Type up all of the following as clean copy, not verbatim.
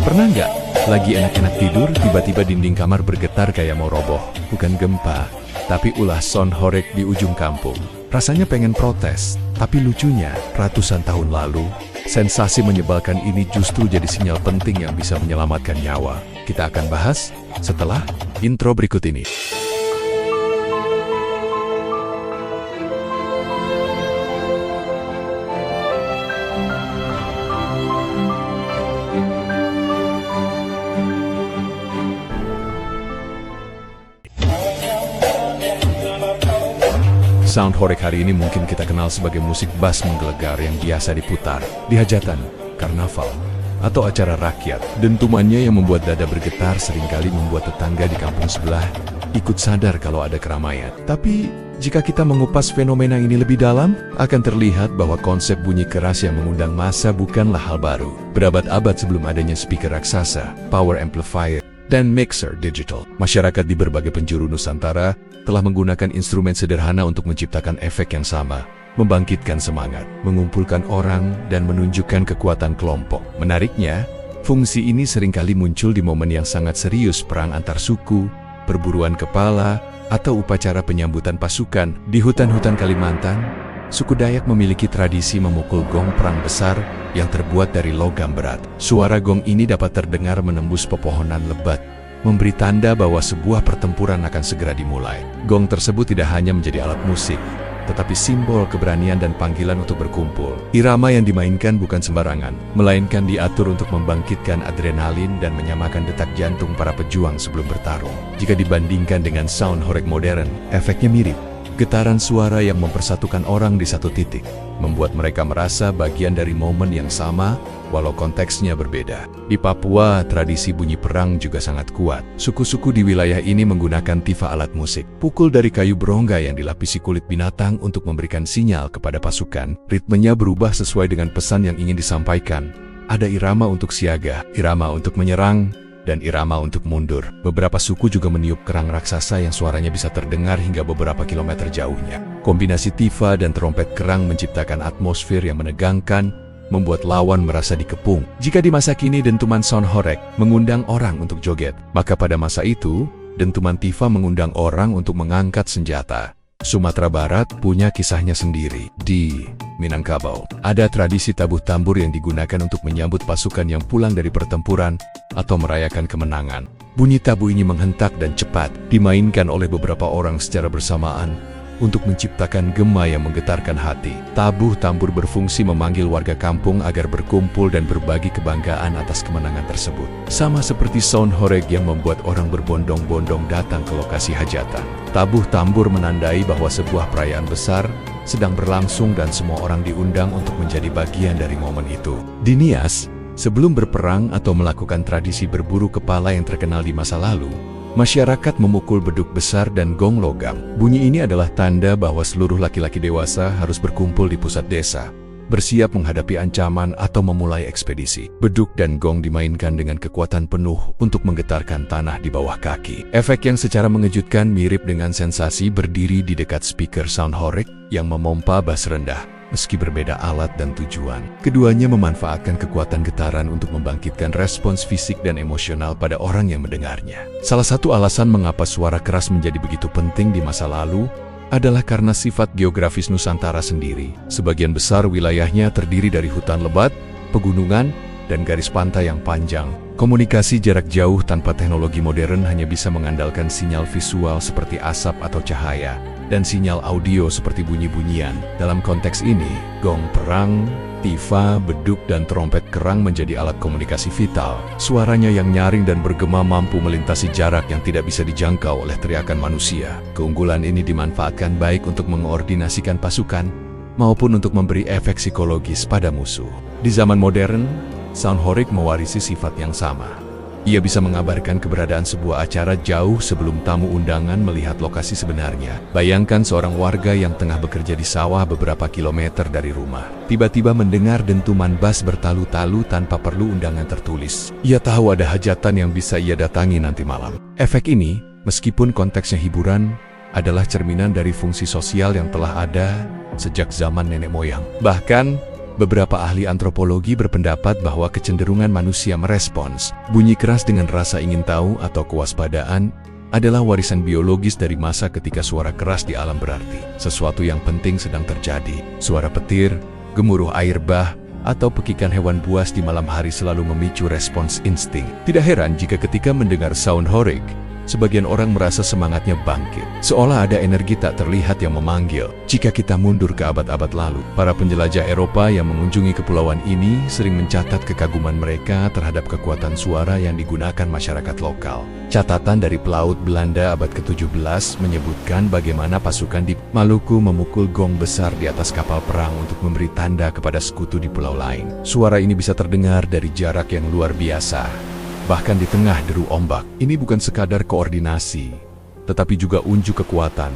Pernah nggak? Lagi enak-enak tidur, tiba-tiba dinding kamar bergetar kayak mau roboh. Bukan gempa, tapi ulah sound horeg di ujung kampung. Rasanya pengen protes, tapi lucunya, ratusan tahun lalu, sensasi menyebalkan ini justru jadi sinyal penting yang bisa menyelamatkan nyawa. Kita akan bahas setelah intro berikut ini. Sound horeg hari ini mungkin kita kenal sebagai musik bass menggelegar yang biasa diputar di hajatan, karnaval, atau acara rakyat. Dentumannya yang membuat dada bergetar seringkali membuat tetangga di kampung sebelah ikut sadar kalau ada keramaian. Tapi, jika kita mengupas fenomena ini lebih dalam, akan terlihat bahwa konsep bunyi keras yang mengundang massa bukanlah hal baru. Berabad-abad sebelum adanya speaker raksasa, power amplifier, dan mixer digital, masyarakat di berbagai penjuru Nusantara telah menggunakan instrumen sederhana untuk menciptakan efek yang sama, membangkitkan semangat, mengumpulkan orang, dan menunjukkan kekuatan kelompok. Menariknya, fungsi ini seringkali muncul di momen yang sangat serius, perang antar suku, perburuan kepala, atau upacara penyambutan pasukan. Di hutan-hutan Kalimantan, suku Dayak memiliki tradisi memukul gong perang besar yang terbuat dari logam berat. Suara gong ini dapat terdengar menembus pepohonan lebat, memberi tanda bahwa sebuah pertempuran akan segera dimulai. Gong tersebut tidak hanya menjadi alat musik, tetapi simbol keberanian dan panggilan untuk berkumpul. Irama yang dimainkan bukan sembarangan, melainkan diatur untuk membangkitkan adrenalin dan menyamakan detak jantung para pejuang sebelum bertarung. Jika dibandingkan dengan sound horeg modern, efeknya mirip. Getaran suara yang mempersatukan orang di satu titik, membuat mereka merasa bagian dari momen yang sama, walau konteksnya berbeda. Di Papua, tradisi bunyi perang juga sangat kuat. Suku-suku di wilayah ini menggunakan tifa alat musik, pukul dari kayu berongga yang dilapisi kulit binatang untuk memberikan sinyal kepada pasukan. Ritmenya berubah sesuai dengan pesan yang ingin disampaikan. Ada irama untuk siaga, irama untuk menyerang, dan irama untuk mundur. Beberapa suku juga meniup kerang raksasa yang suaranya bisa terdengar hingga beberapa kilometer jauhnya. Kombinasi tifa dan trompet kerang menciptakan atmosfer yang menegangkan, membuat lawan merasa dikepung. Jika di masa kini dentuman sound horeg mengundang orang untuk joget, maka pada masa itu, dentuman tifa mengundang orang untuk mengangkat senjata. Sumatera Barat punya kisahnya sendiri. Di Minangkabau, ada tradisi tabuh tambur yang digunakan untuk menyambut pasukan yang pulang dari pertempuran atau merayakan kemenangan. Bunyi tabu ini menghentak dan cepat, dimainkan oleh beberapa orang secara bersamaan untuk menciptakan gema yang menggetarkan hati. Tabuh tambur berfungsi memanggil warga kampung agar berkumpul dan berbagi kebanggaan atas kemenangan tersebut. Sama seperti sound horeg yang membuat orang berbondong-bondong datang ke lokasi hajatan. Tabuh tambur menandai bahwa sebuah perayaan besar sedang berlangsung dan semua orang diundang untuk menjadi bagian dari momen itu. Di Nias, sebelum berperang atau melakukan tradisi berburu kepala yang terkenal di masa lalu, masyarakat memukul beduk besar dan gong logam. Bunyi ini adalah tanda bahwa seluruh laki-laki dewasa harus berkumpul di pusat desa, bersiap menghadapi ancaman atau memulai ekspedisi. Beduk dan gong dimainkan dengan kekuatan penuh untuk menggetarkan tanah di bawah kaki. Efek yang secara mengejutkan mirip dengan sensasi berdiri di dekat speaker sound horeg yang memompa bass rendah. Meski berbeda alat dan tujuan, keduanya memanfaatkan kekuatan getaran untuk membangkitkan respons fisik dan emosional pada orang yang mendengarnya. Salah satu alasan mengapa suara keras menjadi begitu penting di masa lalu adalah karena sifat geografis Nusantara sendiri. Sebagian besar wilayahnya terdiri dari hutan lebat, pegunungan, dan garis pantai yang panjang. Komunikasi jarak jauh tanpa teknologi modern hanya bisa mengandalkan sinyal visual seperti asap atau cahaya, dan sinyal audio seperti bunyi-bunyian. Dalam konteks ini, gong perang, tifa, beduk, dan trompet kerang menjadi alat komunikasi vital. Suaranya yang nyaring dan bergema mampu melintasi jarak yang tidak bisa dijangkau oleh teriakan manusia. Keunggulan ini dimanfaatkan baik untuk mengoordinasikan pasukan, maupun untuk memberi efek psikologis pada musuh. Di zaman modern, sound horeg mewarisi sifat yang sama. Ia bisa mengabarkan keberadaan sebuah acara jauh sebelum tamu undangan melihat lokasi sebenarnya. Bayangkan seorang warga yang tengah bekerja di sawah beberapa kilometer dari rumah, tiba-tiba mendengar dentuman bass bertalu-talu tanpa perlu undangan tertulis. Ia tahu ada hajatan yang bisa ia datangi nanti malam. Efek ini, meskipun konteksnya hiburan, adalah cerminan dari fungsi sosial yang telah ada sejak zaman nenek moyang. Bahkan, Beberapa ahli antropologi berpendapat bahwa kecenderungan manusia merespons bunyi keras dengan rasa ingin tahu atau kewaspadaan adalah warisan biologis dari masa ketika suara keras di alam berarti sesuatu yang penting sedang terjadi. Suara petir, gemuruh air bah, atau pekikan hewan buas di malam hari selalu memicu respons insting. Tidak heran jika ketika mendengar sound horeg, sebagian orang merasa semangatnya bangkit, seolah ada energi tak terlihat yang memanggil. Jika kita mundur ke abad-abad lalu, para penjelajah Eropa yang mengunjungi kepulauan ini sering mencatat kekaguman mereka terhadap kekuatan suara yang digunakan masyarakat lokal. Catatan dari pelaut Belanda abad ke-17 menyebutkan bagaimana pasukan di Maluku memukul gong besar di atas kapal perang untuk memberi tanda kepada sekutu di pulau lain. Suara ini bisa terdengar dari jarak yang luar biasa, bahkan di tengah deru ombak. Ini bukan sekadar koordinasi, tetapi juga unjuk kekuatan.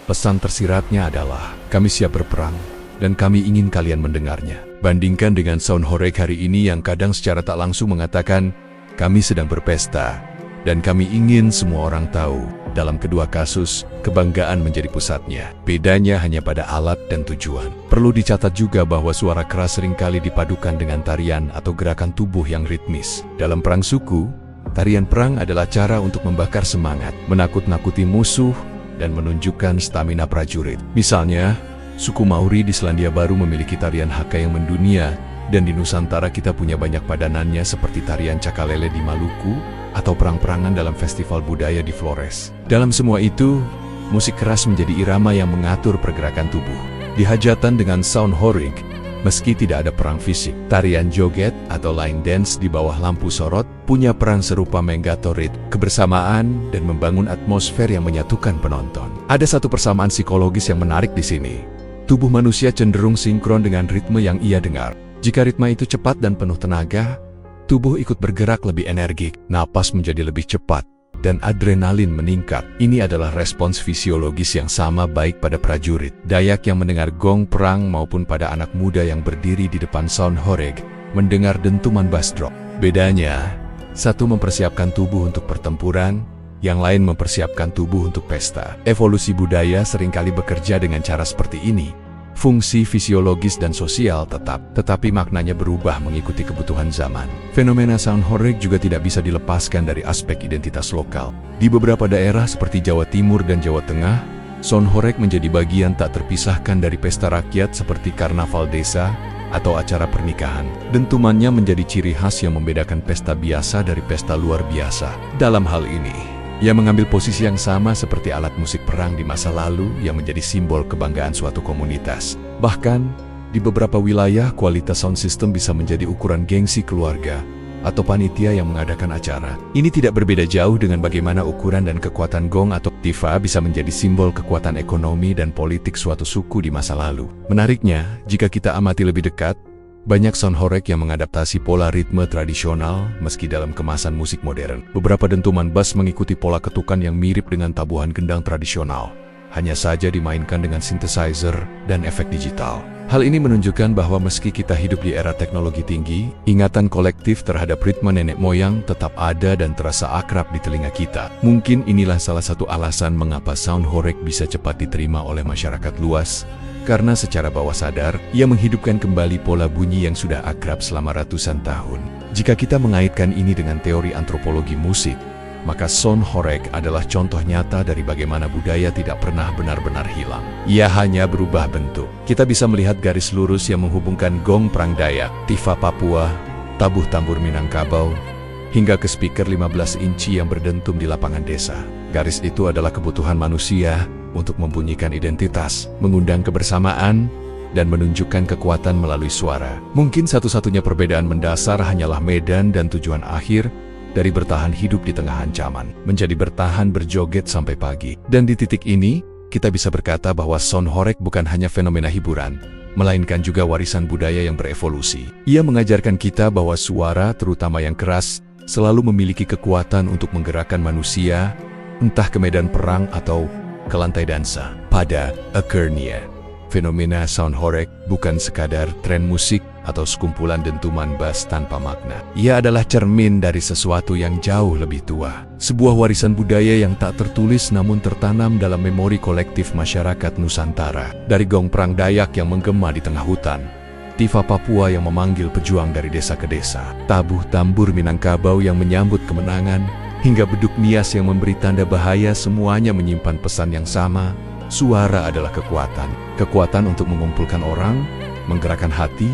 Pesan tersiratnya adalah, kami siap berperang, dan kami ingin kalian mendengarnya. Bandingkan dengan sound horeg hari ini yang kadang secara tak langsung mengatakan, kami sedang berpesta, dan kami ingin semua orang tahu. Dalam kedua kasus, kebanggaan menjadi pusatnya. Bedanya hanya pada alat dan tujuan. Perlu dicatat juga bahwa suara keras seringkali dipadukan dengan tarian atau gerakan tubuh yang ritmis. Dalam perang suku, tarian perang adalah cara untuk membakar semangat, menakut-nakuti musuh, dan menunjukkan stamina prajurit. Misalnya, suku Maori di Selandia Baru memiliki tarian haka yang mendunia, dan di Nusantara kita punya banyak padanannya seperti tarian cakalele di Maluku, atau perang-perangan dalam festival budaya di Flores. Dalam semua itu, musik keras menjadi irama yang mengatur pergerakan tubuh. Di hajatan dengan sound horeg, meski tidak ada perang fisik, tarian joget atau line dance di bawah lampu sorot punya peran serupa menggatorit kebersamaan dan membangun atmosfer yang menyatukan penonton. Ada satu persamaan psikologis yang menarik di sini. Tubuh manusia cenderung sinkron dengan ritme yang ia dengar. Jika ritme itu cepat dan penuh tenaga, tubuh ikut bergerak lebih energik, napas menjadi lebih cepat, dan adrenalin meningkat. Ini adalah respons fisiologis yang sama baik pada prajurit Dayak yang mendengar gong perang maupun pada anak muda yang berdiri di depan sound horeg mendengar dentuman bass drum. Bedanya, satu mempersiapkan tubuh untuk pertempuran, yang lain mempersiapkan tubuh untuk pesta. Evolusi budaya seringkali bekerja dengan cara seperti ini. Fungsi fisiologis dan sosial tetap, tetapi maknanya berubah mengikuti kebutuhan zaman. Fenomena sound horeg juga tidak bisa dilepaskan dari aspek identitas lokal. Di beberapa daerah seperti Jawa Timur dan Jawa Tengah, sound horeg menjadi bagian tak terpisahkan dari pesta rakyat seperti karnaval desa atau acara pernikahan. Dentumannya menjadi ciri khas yang membedakan pesta biasa dari pesta luar biasa. Dalam hal ini, ia mengambil posisi yang sama seperti alat musik perang di masa lalu yang menjadi simbol kebanggaan suatu komunitas. Bahkan, di beberapa wilayah kualitas sound system bisa menjadi ukuran gengsi keluarga atau panitia yang mengadakan acara. Ini tidak berbeda jauh dengan bagaimana ukuran dan kekuatan gong atau tifa bisa menjadi simbol kekuatan ekonomi dan politik suatu suku di masa lalu. Menariknya, jika kita amati lebih dekat, banyak sound horeg yang mengadaptasi pola ritme tradisional meski dalam kemasan musik modern. Beberapa dentuman bass mengikuti pola ketukan yang mirip dengan tabuhan gendang tradisional, hanya saja dimainkan dengan synthesizer dan efek digital. Hal ini menunjukkan bahwa meski kita hidup di era teknologi tinggi, ingatan kolektif terhadap ritme nenek moyang tetap ada dan terasa akrab di telinga kita. Mungkin inilah salah satu alasan mengapa sound horeg bisa cepat diterima oleh masyarakat luas, karena secara bawah sadar, ia menghidupkan kembali pola bunyi yang sudah akrab selama ratusan tahun. Jika kita mengaitkan ini dengan teori antropologi musik, maka sound horeg adalah contoh nyata dari bagaimana budaya tidak pernah benar-benar hilang. Ia hanya berubah bentuk. Kita bisa melihat garis lurus yang menghubungkan gong perang Dayak, tifa Papua, tabuh tambur Minangkabau, hingga ke speaker 15 inci yang berdentum di lapangan desa. Garis itu adalah kebutuhan manusia untuk membunyikan identitas, mengundang kebersamaan, dan menunjukkan kekuatan melalui suara. Mungkin satu-satunya perbedaan mendasar hanyalah medan dan tujuan akhir dari bertahan hidup di tengah ancaman, menjadi bertahan berjoget sampai pagi. Dan di titik ini, kita bisa berkata bahwa sound horeg bukan hanya fenomena hiburan, melainkan juga warisan budaya yang berevolusi. Ia mengajarkan kita bahwa suara, terutama yang keras, selalu memiliki kekuatan untuk menggerakkan manusia, entah ke medan perang atau ke lantai dansa. Pada akhirnya, fenomena sound horeg bukan sekadar tren musik atau sekumpulan dentuman bass tanpa makna. Ia adalah cermin dari sesuatu yang jauh lebih tua. Sebuah warisan budaya yang tak tertulis namun tertanam dalam memori kolektif masyarakat Nusantara. Dari gong perang Dayak yang menggema di tengah hutan, Tifa Papua yang memanggil pejuang dari desa ke desa, tabuh tambur Minangkabau yang menyambut kemenangan, hingga beduk Nias yang memberi tanda bahaya, semuanya menyimpan pesan yang sama. Suara adalah kekuatan. Kekuatan untuk mengumpulkan orang, menggerakkan hati,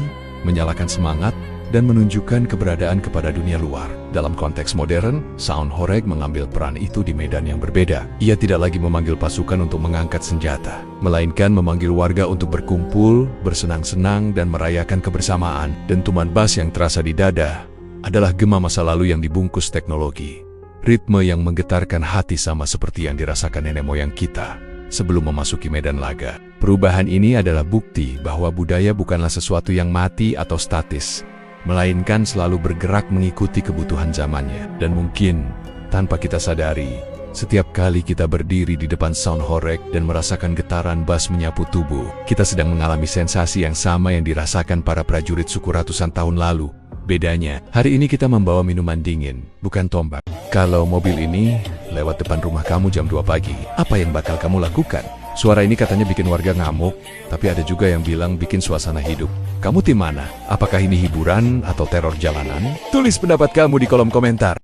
menyalakan semangat, dan menunjukkan keberadaan kepada dunia luar. Dalam konteks modern, Saun Horeg mengambil peran itu di medan yang berbeda. Ia tidak lagi memanggil pasukan untuk mengangkat senjata, melainkan memanggil warga untuk berkumpul, bersenang-senang, dan merayakan kebersamaan. Dentuman bass yang terasa di dada adalah gema masa lalu yang dibungkus teknologi. Ritme yang menggetarkan hati sama seperti yang dirasakan nenek moyang kita sebelum memasuki medan laga. Perubahan ini adalah bukti bahwa budaya bukanlah sesuatu yang mati atau statis, melainkan selalu bergerak mengikuti kebutuhan zamannya. Dan mungkin, tanpa kita sadari, setiap kali kita berdiri di depan Saun Horeg dan merasakan getaran bass menyapu tubuh, kita sedang mengalami sensasi yang sama yang dirasakan para prajurit suku ratusan tahun lalu. Bedanya, hari ini kita membawa minuman dingin, bukan tombak. Kalau mobil ini lewat depan rumah kamu jam 2 pagi, apa yang bakal kamu lakukan? Suara ini katanya bikin warga ngamuk, tapi ada juga yang bilang bikin suasana hidup. Kamu tim mana? Apakah ini hiburan atau teror jalanan? Tulis pendapat kamu di kolom komentar.